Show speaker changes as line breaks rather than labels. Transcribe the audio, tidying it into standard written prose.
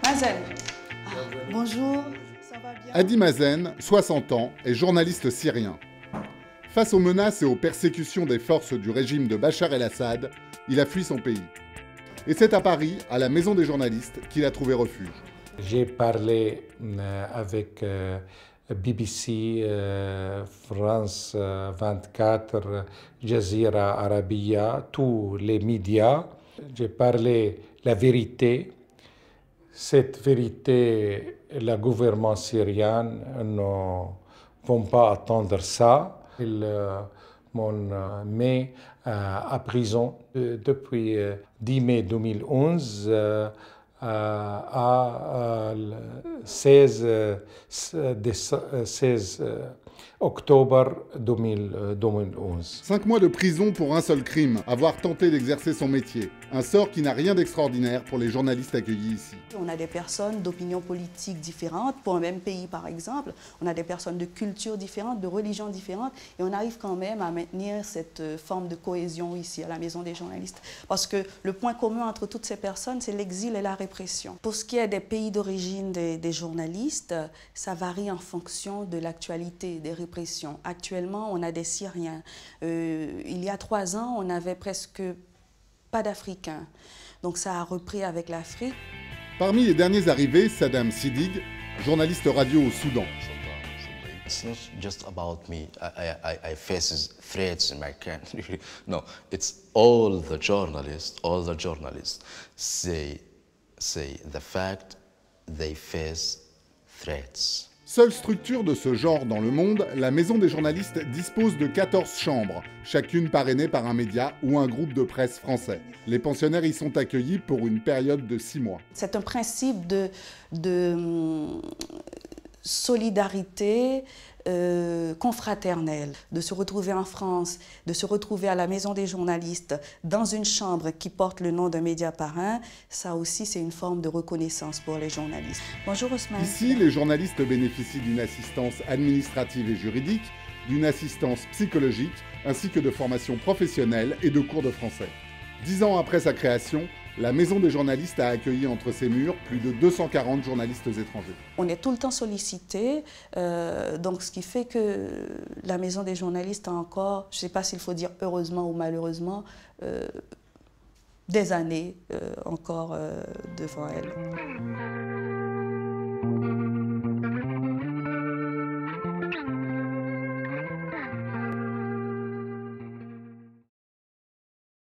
Mazen. Bonjour. Ça va bien?
Hadi Mazen, 60 ans, est journaliste syrien. Face aux menaces et aux persécutions des forces du régime de Bachar el-Assad, il a fui son pays. Et c'est à Paris, à la Maison des journalistes, qu'il a trouvé refuge.
J'ai parlé avec BBC, France 24, Jazeera Arabia, tous les médias. J'ai parlé la vérité. Cette vérité, le gouvernement syrien ne vont pas attendre ça. Ils m'ont mis à prison depuis 10 mai 2011 à 16 octobre 2011.
5 mois de prison pour un seul crime, avoir tenté d'exercer son métier. Un sort qui n'a rien d'extraordinaire pour les journalistes accueillis ici.
On a des personnes d'opinions politiques différentes, pour un même pays par exemple. On a des personnes de cultures différentes, de religions différentes. Et on arrive quand même à maintenir cette forme de cohésion ici à la Maison des journalistes. Parce que le point commun entre toutes ces personnes, c'est l'exil et la répression. Pour ce qui est des pays d'origine des journalistes, ça varie en fonction de l'actualité, des répressions. Actuellement, on a des Syriens. Il y a 3 ans, on n'avait presque pas d'Africains. Donc ça a repris avec l'Afrique.
Parmi les derniers arrivés, Saddam Siddig, journaliste radio au Soudan.
It's not just about me. I face threats in my country. No, it's all the journalists. All the journalists say the fact they face threats.
Seule structure de ce genre dans le monde, la Maison des journalistes dispose de 14 chambres, chacune parrainée par un média ou un groupe de presse français. Les pensionnaires y sont accueillis pour une période de 6 mois.
C'est un principe de solidarité confraternelle, de se retrouver en France, de se retrouver à la Maison des journalistes, dans une chambre qui porte le nom d'un média parrain, ça aussi c'est une forme de reconnaissance pour les journalistes. Bonjour Ousmane.
Ici, les journalistes bénéficient d'une assistance administrative et juridique, d'une assistance psychologique, ainsi que de formations professionnelles et de cours de français. 10 ans après sa création, la Maison des journalistes a accueilli entre ses murs plus de 240 journalistes étrangers.
On est tout le temps sollicité, donc ce qui fait que la Maison des journalistes a encore, je ne sais pas s'il faut dire heureusement ou malheureusement, des années encore devant elle.